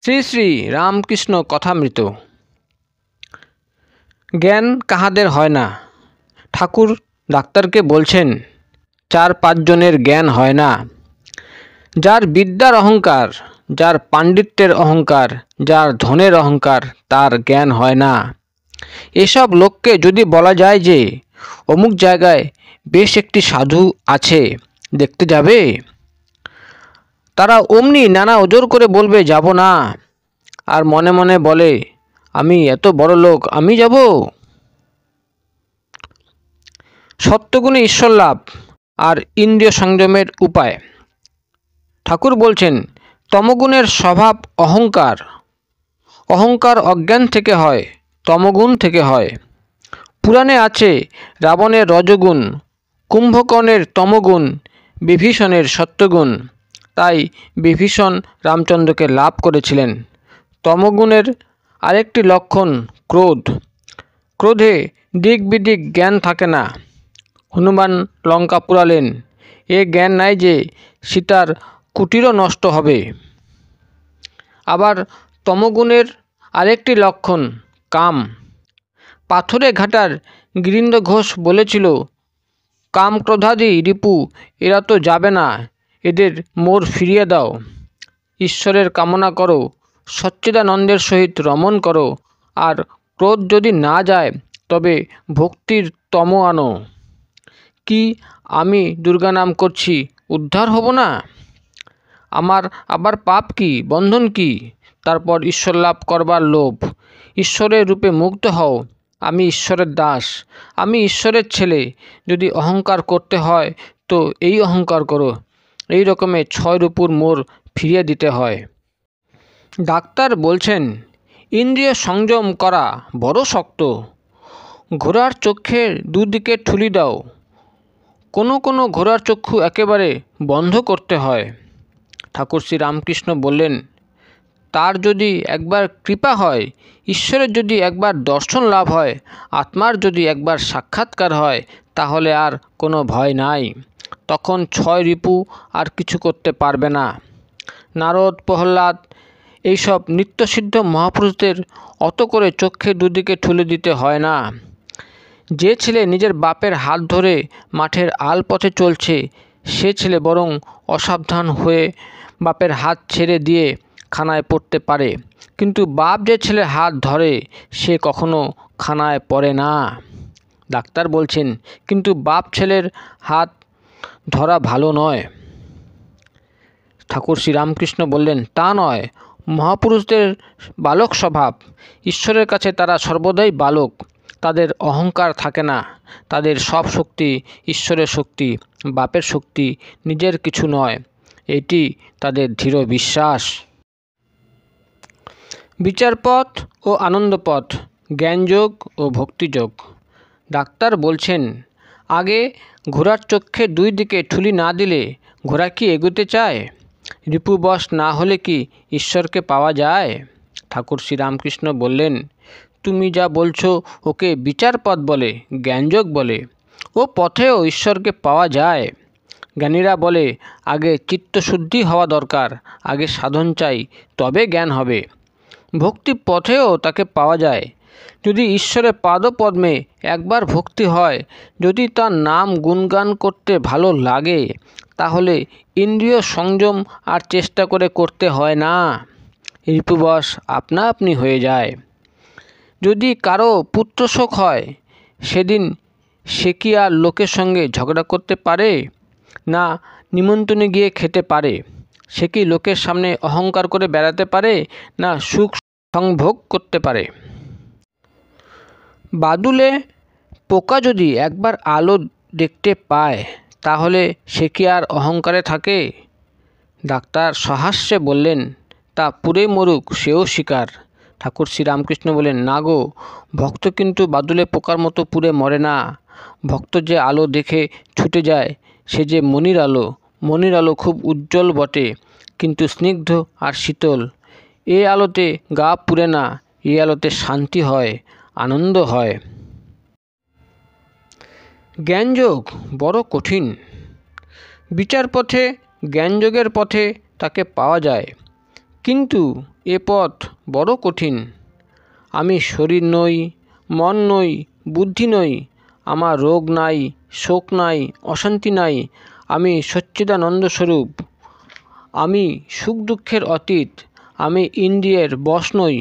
শ্রী শ্রী রামকৃষ্ণ কথামৃত। জ্ঞান কাহাদের হয় না। ঠাকুর ডাক্তারকে বলছেন 4-5 জনের জ্ঞান হয় না। যার বিদ্যার অহংকার, যার পাণ্ডিত্যের অহংকার, যার ধনের অহংকার, তার জ্ঞান হয় না। এসব লোককে যদি বলা যায় যে অমুক জায়গায় বেশ একটি সাধু আছে, দেখতে যাবে, তারা অমনি নানা ওজোর করে বলবে যাব না, আর মনে মনে বলে আমি এত বড় লোক, আমি যাব। সত্যগুণে ঈশ্বর লাভ আর ইন্দ্রিয় সংযমের উপায়। ঠাকুর বলছেন তমগুণের স্বভাব অহংকার। অহংকার অজ্ঞান থেকে হয়, তমগুণ থেকে হয়। পুরাণে আছে রাবণের রজগুণ, কুম্ভকর্ণের তমগুণ, বিভীষণের সত্যগুণ। তাই বিভীষণ রামচন্দ্রকে লাভ করেছিলেন। তমগুণের আরেকটি লক্ষণ ক্রোধ। ক্রোধে দিক বিদিক জ্ঞান থাকে না। হনুমান লঙ্কা পুড়ালেন, এ জ্ঞান নাই যে সীতার কুটিরও নষ্ট হবে। আবার তমগুণের আরেকটি লক্ষণ কাম। পাথরে ঘাটার গিরীন্দ্র ঘোষ বলেছিল, কাম ক্রোধাদি রিপু এরা তো যাবে না, এদের মোর ফিরিয়ে দাও। ঈশ্বরের কামনা করো, সচ্চিদানন্দের সহিত রমণ করো, আর ক্রোধ যদি না যায় তবে ভক্তির তম আনো। কি আমি দুর্গা নাম করছি, উদ্ধার হব না? আমার আবার পাপ কি, বন্ধন কি? তারপর ঈশ্বর লাভ করবার লোভ। ঈশ্বরের রূপে মুগ্ধ হও, আমি ঈশ্বরের দাস, আমি ঈশ্বরের ছেলে। যদি অহংকার করতে হয় তো এই অহংকার করো। এই রকমে 6 রূপুর মোর ফিরিয়ে দিতে হয়। ডাক্তার বলছেন ইন্দ্রিয় সংযম করা বড় শক্ত। ঘোড়ার চক্ষের দুদিকে ঠুলি দাও। কোনো ঘোড়ার চক্ষু একেবারে বন্ধ করতে হয়। ঠাকুর শ্রী রামকৃষ্ণ বললেন তার যদি একবার কৃপা হয়, ঈশ্বরের যদি একবার দর্শন লাভ হয়, আত্মার যদি একবার সাক্ষাৎকার হয়, তাহলে আর কোনো ভয় নাই। তখন 6 রিপু আর কিছু করতে পারবে না। নারদ, প্রহ্লাদ এইসব নিত্যসিদ্ধ মহাপুরুষদের অত করে চক্ষে দুদিকে ঠুলে দিতে হয় না। যে ছেলে নিজের বাপের হাত ধরে মাঠের আল পথে চলছে, সে ছেলে বরং অসাবধান হয়ে বাপের হাত ছেড়ে দিয়ে খানায় পড়তে পারে, কিন্তু বাপ যে ছেলের হাত ধরে সে কখনো খানায় পড়ে না। ডাক্তার বলছেন কিন্তু বাপ ছেলের হাত ধরা ভালো নয়। ঠাকুর শ্রীরামকৃষ্ণ বললেন তা নয়, মহাপুরুষদের বালক স্বভাব। ঈশ্বরের কাছে তারা সর্বদাই বালক। তাদের অহংকার থাকে না। তাদের সব শক্তি ঈশ্বরের শক্তি, বাপের শক্তি, নিজের কিছু নয়। এটি তাদের দৃঢ় বিশ্বাস। বিচারপথ ও আনন্দপথ, জ্ঞানযোগ ও ভক্তিযোগ। ডাক্তার বলছেন আগে ঘোড়ার চক্ষে 2 দিকে ঠুলি না দিলে ঘোড়া কি এগোতে চায়? রিপুবশ না হলে কি ঈশ্বরকে পাওয়া যায়? ঠাকুর শ্রীরামকৃষ্ণ বললেন তুমি যা বলছো ওকে বিচারপথ বলে, জ্ঞানযোগ বলে। ও পথেও ঈশ্বরকে পাওয়া যায়। জ্ঞানীরা বলে আগে চিত্তশুদ্ধি হওয়া দরকার, আগে সাধন চাই, তবে জ্ঞান হবে। ভক্তি পথেও তাকে পাওয়া যায়। যদি ঈশ্বরের পাদপদ্মে একবার ভক্তি হয়, যদি তার নাম গুণগান করতে ভালো লাগে, তাহলে ইন্দ্রিয় সংযম আর চেষ্টা করে করতে হয় না। রিপুবশ আপনা আপনি হয়ে যায়। যদি কারো পুত্রশোক হয়, সেদিন সে কি আর লোকের সঙ্গে ঝগড়া করতে পারে? না নিমন্ত্রণে গিয়ে খেতে পারে? সে কি লোকের সামনে অহংকার করে বেড়াতে পারে? না সুখ সংভোগ করতে পারে? বাদুলে পোকা যদি একবার আলো দেখতে পায়, তাহলে সে কি আর অহংকারে থাকে? ডাক্তার সহাস্যে বললেন তা পুড়ে মরুক, সেও শিকার। ঠাকুর শ্রীরামকৃষ্ণ বলেন না গো, ভক্ত কিন্তু বাদুলে পোকার মতো পুড়ে মরে না। ভক্ত যে আলো দেখে ছুটে যায়, সে যে মনির আলো। মনির আলো খুব উজ্জ্বল বটে, কিন্তু স্নিগ্ধ আর শীতল। এ আলোতে গা পুড়ে না, এ আলোতে শান্তি হয়, আনন্দ হয়। জ্ঞানযোগ বড় কঠিন। বিচার পথে, জ্ঞানযোগের পথে তাকে পাওয়া যায়, কিন্তু এ পথ বড় কঠিন। আমি শরীর নই, মন নই, বুদ্ধি নই, আমার রোগ নাই, শোক নাই, অশান্তি নাই, আমি সচ্চিদানন্দ স্বরূপ, আমি সুখ দুঃখের অতীত, আমি ইন্দ্রিয়ের বশ নই।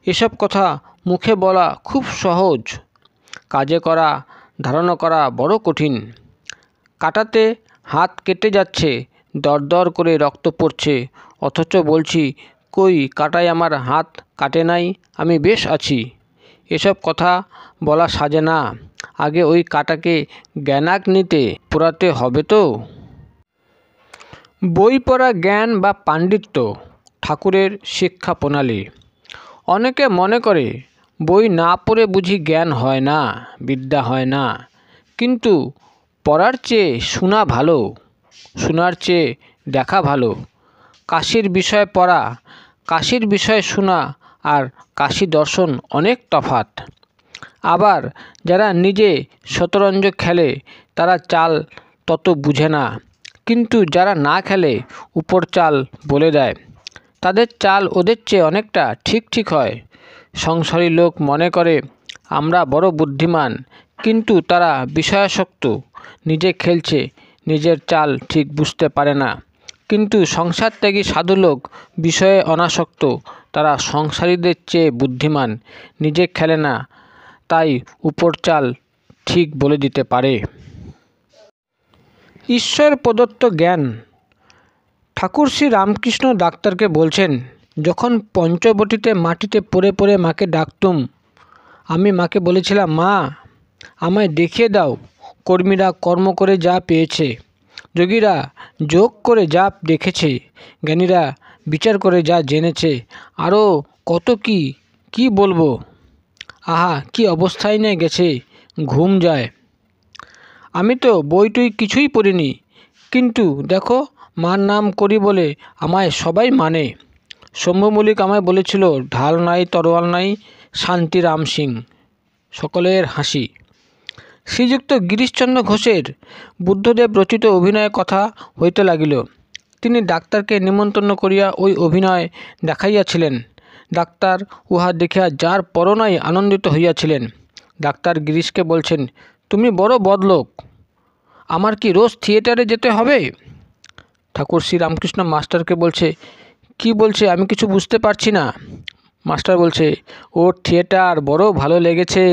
এসব কথা মুখে বলা খুব সহজ, কাজে করা, ধারণা করা বড় কঠিন। কাটাতে হাত কেটে যাচ্ছে, দরদর করে রক্ত পড়ছে, অথচ বলছি কই কাটায় আমার হাত কাটে নাই, আমি বেশ আছি। এসব কথা বলা সাজে না, আগে ওই কাটাকে জ্ঞানাগ্নিতে পোড়াতে হবে তো। বই পড়া জ্ঞান বা পাণ্ডিত্য, ঠাকুরের শিক্ষা প্রণালী। অনেকে মনে করে বই না পড়ে বুঝি জ্ঞান হয় না, বিদ্যা হয় না। কিন্তু পড়ার চেয়ে শোনা ভালো, শোনার চেয়ে দেখা ভালো। কাশীর বিষয় পড়া, কাশীর বিষয় শোনা আর কাশী দর্শন অনেক তফাৎ। আবার যারা নিজে শতরঞ্জ খেলে তারা চাল তত বুঝে না, কিন্তু যারা না খেলে উপর চাল বলে দেয়, তাদের চাল ওদের চেয়ে অনেকটা ঠিক ঠিক হয়। সংসারী লোক মনে করে আমরা বড় বুদ্ধিমান, কিন্তু তারা বিষয়াসক্ত, নিজে খেলছে, নিজের চাল ঠিক বুঝতে পারে না। কিন্তু সংসার ত্যাগী সাধু লোক বিষয়ে অনাসক্ত, তারা সংসারীদের চেয়ে বুদ্ধিমান, নিজে খেলে না, তাই উপর চাল ঠিক বলে দিতে পারে। ঈশ্বর প্রদত্ত জ্ঞান। ঠাকুর শ্রী রামকৃষ্ণ ডাক্তারকে বলছেন, যখন পঞ্চবটিতে মাটিতে পড়ে পড়ে মাকে ডাকতুম, আমি মাকে বলেছিলাম, মা আমায় দেখিয়ে দাও কর্মীরা কর্ম করে যা পেয়েছে, যোগীরা যোগ করে যা দেখেছে, জ্ঞানীরা বিচার করে যা জেনেছে, আরও কত কি কি বলবো। আহা কি অবস্থায় নিয়ে গেছে, ঘুম যায়। আমি তো বইটই কিছুই পড়িনি, কিন্তু দেখো মার নাম করি বলে আমায় সবাই মানে। শম্ভু মল্লিক আমায় বলেছিল, ঢাল নাই তরোয়াল নাই, শান্তি রাম সিং। সকলের হাসি। শ্রীযুক্ত গিরিশচন্দ্র ঘোষের বুদ্ধদেব রচিত অভিনয়ের কথা হইতে লাগিল। তিনি ডাক্তারকে নিমন্ত্রণ করিয়া ওই অভিনয় দেখাইয়াছিলেন। ডাক্তার উহা দেখিয়া যার পরনাই আনন্দিত হইয়াছিলেন। ডাক্তার গিরিশকে বলছেন, তুমি বড় বদলোক, আমার কি রোজ থিয়েটারে যেতে হবে? ঠাকুর শ্রী রামকৃষ্ণ মাস্টারকে বলছে, কি বলছে আমি কিছু বুঝতে পারছি না। মাস্টার বলছে, ওর থিয়েটার বড় ভালো লেগেছে।